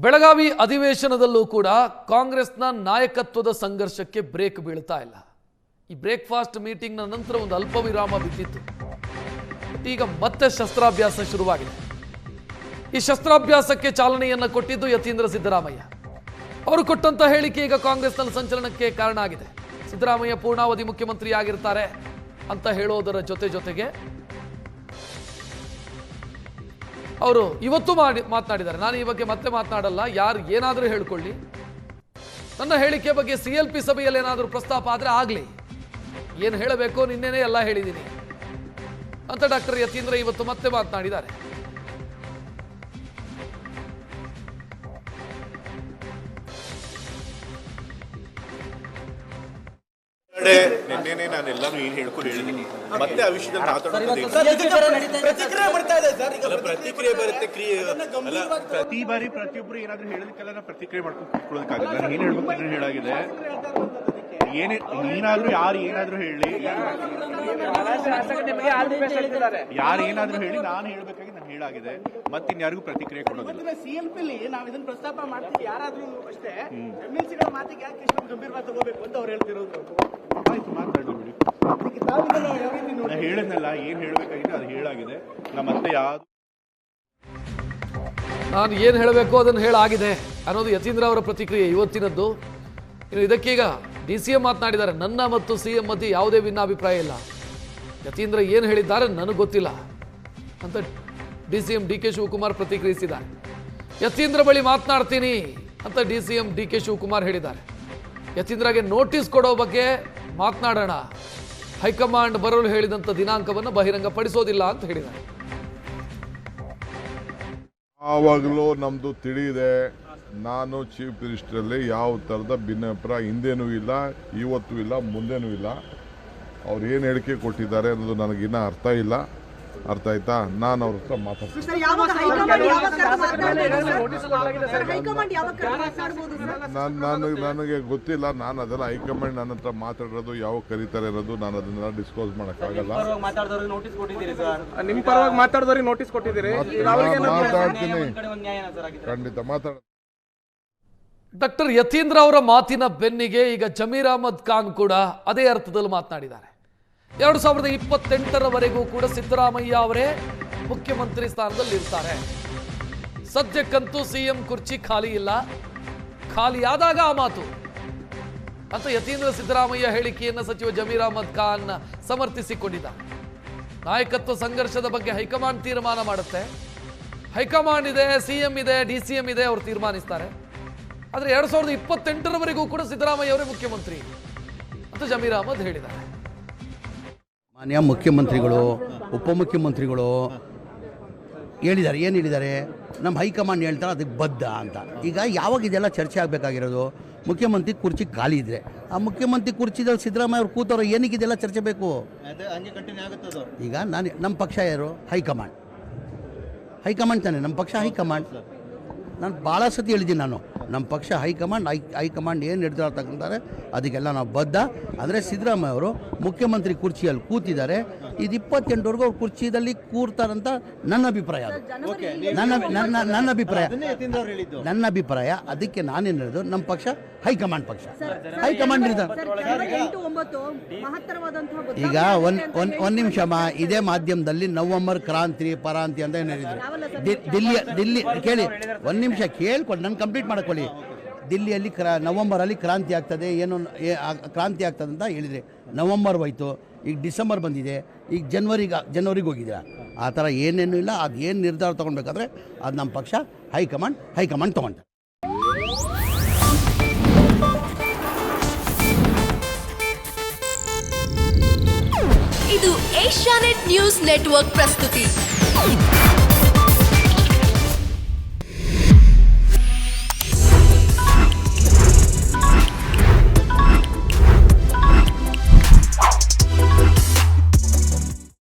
ಬೆಳಗಾವಿ ಅಧಿವೇಶನದಲ್ಲೂ ಕೂಡ ಕಾಂಗ್ರೆಸ್ನ ನಾಯಕತ್ವದ ಸಂಘರ್ಷಕ್ಕೆ ಬ್ರೇಕ್ ಬೀಳ್ತಾ ಇಲ್ಲ. ಈ ಬ್ರೇಕ್ಫಾಸ್ಟ್ ಮೀಟಿಂಗ್ನ ನಂತರ ಒಂದು ಅಲ್ಪ ವಿರಾಮ ಬಿದ್ದಿತ್ತು. ಈಗ ಮತ್ತೆ ಶಸ್ತ್ರಾಭ್ಯಾಸ ಶುರುವಾಗಿದೆ. ಈ ಶಸ್ತ್ರಾಭ್ಯಾಸಕ್ಕೆ ಚಾಲನೆಯನ್ನು ಕೊಟ್ಟಿದ್ದು ಯತೀಂದ್ರ ಸಿದ್ದರಾಮಯ್ಯ. ಅವರು ಕೊಟ್ಟಂತ ಹೇಳಿಕೆ ಈಗ ಕಾಂಗ್ರೆಸ್ನಲ್ಲಿ ಸಂಚಲನಕ್ಕೆ ಕಾರಣ ಆಗಿದೆ. ಸಿದ್ದರಾಮಯ್ಯ ಪೂರ್ಣಾವಧಿ ಮುಖ್ಯಮಂತ್ರಿ ಆಗಿರ್ತಾರೆ ಅಂತ ಹೇಳೋದರ ಜೊತೆಗೆ ಅವರು ಇವತ್ತು ಮಾತನಾಡಿದ್ದಾರೆ. ನಾನು ಈ ಬಗ್ಗೆ ಮತ್ತೆ ಮಾತನಾಡಲ್ಲ, ಯಾರು ಏನಾದರೂ ಹೇಳ್ಕೊಳ್ಳಿ, ನನ್ನ ಹೇಳಿಕೆ ಬಗ್ಗೆ CLP ಸಭೆಯಲ್ಲಿ ಏನಾದರೂ ಪ್ರಸ್ತಾಪ ಆದರೆ ಆಗಲಿ, ಏನು ಹೇಳಬೇಕೋ ನಿನ್ನೆನೇ ಎಲ್ಲ ಹೇಳಿದ್ದೀನಿ ಅಂತ ಡಾಕ್ಟರ್ ಯತೀಂದ್ರ ಇವತ್ತು ಮತ್ತೆ ಮಾತನಾಡಿದ್ದಾರೆ. ನಿನ್ನೆ ನಾನೆಲ್ಲಾನು ಏನು ಹೇಳ್ಕೊಂಡು ಹೇಳಿದ್ದೀನಿ, ಮತ್ತೆ ಆ ವಿಷಯದಲ್ಲಿ ಪ್ರತಿಕ್ರಿಯೆ ಬರುತ್ತೆ. ಪ್ರತಿ ಬಾರಿ ಪ್ರತಿಯೊಬ್ಬರು ಏನಾದ್ರು ಹೇಳೋದಕ್ಕೆಲ್ಲ ನಾವು ಪ್ರತಿಕ್ರಿಯೆ ಮಾಡ್ಕೊಂಡು ಕೂತ್ಕೊಳ್ಳೋದಕ್ಕಾಗಲ್ಲ. ನಾನು ಏನು ಹೇಳ್ಬೇಕು ಅಂದ್ರೆ ಹೇಳಾಗಿದೆ, ಏನಾದ್ರೂ ಯಾರು ಏನಾದ್ರು ಹೇಳಿ, ಯಾರು ಏನಾದ್ರು ಹೇಳಿ, ನಾನು ಹೇಳ್ಬೇಕಾಗಿ ನಾನು ಹೇಳಾಗಿದೆ. ಮತ್ತಿನ್ಯಾರಿಗೂ ಪ್ರತಿಕ್ರಿಯೆ ಕೊಡೋದಿಲ್ಲ. CLPಲಿ ನಾವು ಇದನ್ನ ಪ್ರಸ್ತಾಪ ಮಾಡ್ತೀವಿ, ಯಾರಾದ್ರೂ ಅಷ್ಟೇ MLCಗಳ ಮಾತಿಗೆ ಯಾಕೆ ಇಷ್ಟೊಂದು ಗಂಭೀರವಾಗಿ ತಗೋಬೇಕು ಅಂತ ಅವ್ರು ಹೇಳ್ತಿರೋದು. ಆಯ್ತು, ಮಾತಾಡಿ ಬಿಡಿ. ನಾನು ಹೇಳಿದ್ನಲ್ಲ, ಏನ್ ಹೇಳ್ಬೇಕಾಗಿದೆ ಅದು ಹೇಳಾಗಿದೆ. ಮತ್ತೆ ಯಾವ್ದು ನಾನು ಏನು ಹೇಳಬೇಕು ಅದನ್ನು ಹೇಳಾಗಿದೆ ಅನ್ನೋದು ಯತೀಂದ್ರ ಅವರ ಪ್ರತಿಕ್ರಿಯೆ ಇವತ್ತಿನದ್ದು. ಇದಕ್ಕೀಗ DCM ಮಾತನಾಡಿದ್ದಾರೆ. ನನ್ನ ಮತ್ತು CM ಮಧ್ಯೆ ಯಾವುದೇ ಭಿನ್ನಾಭಿಪ್ರಾಯ ಇಲ್ಲ. ಯತೀಂದ್ರ ಏನು ಹೇಳಿದ್ದಾರೆ ನನಗೆ ಗೊತ್ತಿಲ್ಲ ಅಂತ DCM DK ಶಿವಕುಮಾರ್ ಪ್ರತಿಕ್ರಿಯಿಸಿದ್ದಾರೆ. ಯತೀಂದ್ರ ಬಳಿ ಮಾತನಾಡ್ತೀನಿ ಅಂತ DCM DK ಶಿವಕುಮಾರ್ ಹೇಳಿದ್ದಾರೆ. ಯತೀಂದ್ರಗೆ ನೋಟಿಸ್ ಕೊಡೋ ಬಗ್ಗೆ ಮಾತನಾಡೋಣ, ಹೈಕಮಾಂಡ್ ಬರಲು ಹೇಳಿದಂಥ ದಿನಾಂಕವನ್ನು ಬಹಿರಂಗಪಡಿಸೋದಿಲ್ಲ ಅಂತ ಹೇಳಿದ್ದಾರೆ. ಆವಾಗಲೂ ನಮ್ಮದು ತಿಳಿಯಿದೆ, ನಾನು ಚೀಫ್ ಮಿನಿಸ್ಟ್ರಲ್ಲಿ ಯಾವ ಥರದ ಭಿನ್ನಾಭಿಪ್ರಾಯ ಹಿಂದೇನೂ ಇಲ್ಲ, ಇವತ್ತೂ ಇಲ್ಲ, ಮುಂದೇನೂ ಇಲ್ಲ. ಅವ್ರು ಏನು ಹೇಳಿಕೆ ಕೊಟ್ಟಿದ್ದಾರೆ ಅನ್ನೋದು ನನಗಿನ್ನ ಅರ್ಥ ಇಲ್ಲ. ಅರ್ಥ ಆಯ್ತಾ? ನಾನು ಅವ್ರ ಹತ್ರ ಮಾತಾಡ್ತೀನಿ. ನನಗೆ ಗೊತ್ತಿಲ್ಲ, ನಾನು ಅದೆಲ್ಲ ಹೈಕಮಾಂಡ್ ನನ್ನ ಹತ್ರ ಮಾತಾಡೋದು ಯಾವಾಗ ಕರೀತಾರೆ ಅನ್ನೋದು ನಾನು ಅದನ್ನೆಲ್ಲ ಡಿಸ್ಕ್ಲೋಸ್ ಮಾಡೋಕ್ಕಾಗಲ್ಲ. ನಿಮ್ಮ ಪರವಾಗಿ ಮಾತಾಡಿದವ್ರಿಗೆ ನೋಟಿಸ್ ಕೊಟ್ಟಿದ್ದೀರಿ? ಮಾತಾಡ್ತೀನಿ, ಖಂಡಿತ ಮಾತಾಡ್ತೀನಿ. ಡಾಕ್ಟರ್ ಯತೀಂದ್ರ ಅವರ ಮಾತಿನ ಬೆನ್ನಿಗೆ ಈಗ ಜಮೀರ್ ಅಹಮದ್ ಖಾನ್ ಕೂಡ ಅದೇ ಅರ್ಥದಲ್ಲಿ ಮಾತನಾಡಿದ್ದಾರೆ. 2028ರವರೆಗೂ ಕೂಡ ಸಿದ್ದರಾಮಯ್ಯ ಅವರೇ ಮುಖ್ಯಮಂತ್ರಿ ಸ್ಥಾನದಲ್ಲಿ ಇರ್ತಾರೆ. ಸದ್ಯಕ್ಕಂತೂ CM ಕುರ್ಚಿ ಖಾಲಿ ಇಲ್ಲ, ಖಾಲಿಯಾದಾಗ ಆ ಮಾತು ಅಂತ ಯತೀಂದ್ರ ಸಿದ್ದರಾಮಯ್ಯ ಹೇಳಿಕೆಯನ್ನು ಸಚಿವ ಜಮೀರ್ ಅಹಮದ್ ಖಾನ್ ಸಮರ್ಥಿಸಿಕೊಂಡಿದ್ದಾರೆ. ನಾಯಕತ್ವ ಸಂಘರ್ಷದ ಬಗ್ಗೆ ಹೈಕಮಾಂಡ್ ತೀರ್ಮಾನ ಮಾಡುತ್ತೆ. ಹೈಕಮಾಂಡ್ ಇದೆ, CM ಇದೆ, DCM ಇದೆ, ಅವರು ತೀರ್ಮಾನಿಸ್ತಾರೆ. ಆದರೆ 2028ರವರೆಗೂ ಕೂಡ ಸಿದ್ದರಾಮಯ್ಯ ಅವರೇ ಮುಖ್ಯಮಂತ್ರಿ ಅಂತ ಜಮೀರ್ ಅಹಮದ್ ಹೇಳಿದ್ದಾರೆ. ಮಾನ್ಯ ಮುಖ್ಯಮಂತ್ರಿಗಳು, ಉಪಮುಖ್ಯಮಂತ್ರಿಗಳು ಹೇಳಿದ್ದಾರೆ. ಏನು ಹೇಳಿದ್ದಾರೆ? ನಮ್ಮ ಹೈಕಮಾಂಡ್ ಹೇಳ್ತಾರೆ ಅದಕ್ಕೆ ಬದ್ಧ ಅಂತ. ಈಗ ಯಾವಾಗ ಇದೆಲ್ಲ ಚರ್ಚೆ ಆಗಬೇಕಾಗಿರೋದು? ಮುಖ್ಯಮಂತ್ರಿ ಕುರ್ಚಿ ಖಾಲಿ ಇದ್ದರೆ ಆ ಮುಖ್ಯಮಂತ್ರಿ ಕುರ್ಚಿದಲ್ಲಿ ಸಿದ್ದರಾಮಯ್ಯ ಅವ್ರು ಕೂತವ್ರು, ಏನಕ್ಕೆ ಇದೆಲ್ಲ ಚರ್ಚೆ ಬೇಕು? ಈಗ ನಮ್ಮ ಪಕ್ಷ ಯಾರು? ಹೈಕಮಾಂಡ್. ಹೈಕಮಾಂಡ್ ತಾನೆ ನಮ್ಮ ಪಕ್ಷ. ಹೈಕಮಾಂಡ್ ನಾನು ಭಾಳ ಸತಿ ಹೇಳಿದ್ದೀನಿ, ನಮ್ಮ ಪಕ್ಷ ಹೈಕಮಾಂಡ್. ಹೈಕಮಾಂಡ್ ಏನು ನಿರ್ಧಾರ ತಗೊಂತಾರೆ ಅದಕ್ಕೆಲ್ಲ ನಾವು ಬದ್ಧ. ಅಂದರೆ ಸಿದ್ದರಾಮಯ್ಯ ಅವರು ಮುಖ್ಯಮಂತ್ರಿ ಕುರ್ಚಿಯಲ್ಲಿ ಕೂತಿದ್ದಾರೆ. ಇದು 28ವರೆಗೂ ಅವ್ರು ಕುರ್ಚಿಯಲ್ಲಿ ಕೂರ್ತಾರಂತ ನನ್ನ ಅಭಿಪ್ರಾಯ. ನನ್ನ ಅಭಿಪ್ರಾಯ. ಅದಕ್ಕೆ ನಾನೇನು ಹೇಳಿದ್ರು, ನಮ್ಮ ಪಕ್ಷ ಹೈಕಮಾಂಡ್ ಪಕ್ಷ. ಹೈಕಮಾಂಡ್ ನಿರ್ಧಾರ. ಈಗ ಒಂದು ನಿಮಿಷಮ್ಮ, ಇದೇ ಮಾಧ್ಯಮದಲ್ಲಿ ನವೆಂಬರ್ ಕ್ರಾಂತಿ ಪರಾಂತಿ ಅಂತ ಏನು ಹೇಳಿದ್ರು. ದಿಲ್ಲಿ ಕೇಳಿ, ಒಂದು ನಿಮಿಷ ಕೇಳ್ಕೊಂಡು ನಾನು ಕಂಪ್ಲೀಟ್ ಮಾಡ್ಕೊಳ್ಳಿ. ದಿಲ್ಲಿಯಲ್ಲಿ ನವಂಬರಲ್ಲಿ ಕ್ರಾಂತಿ ಆಗ್ತದೆ, ಏನು ಕ್ರಾಂತಿ ಆಗ್ತದೆ ಅಂತ ಹೇಳಿದರೆ ನವಂಬರ್ ಹೋಯ್ತು, ಈಗ ಡಿಸೆಂಬರ್ ಬಂದಿದೆ, ಈಗ ಜನವರಿಗೆ ಹೋಗಿದ್ದೀರಾ. ಆ ಥರ ಏನೇನು ಇಲ್ಲ. ಅದು ಏನು ನಿರ್ಧಾರ ತೊಗೊಳ್ಬೇಕಾದ್ರೆ ಅದು ನಮ್ಮ ಪಕ್ಷ ಹೈಕಮಾಂಡ್ ತೊಗೊಂತಾರೆ. ಇದು ಏಷ್ಯಾನೆಟ್ ನ್ಯೂಸ್ ನೆಟ್ವರ್ಕ್ ಪ್ರಸ್ತುತಿ.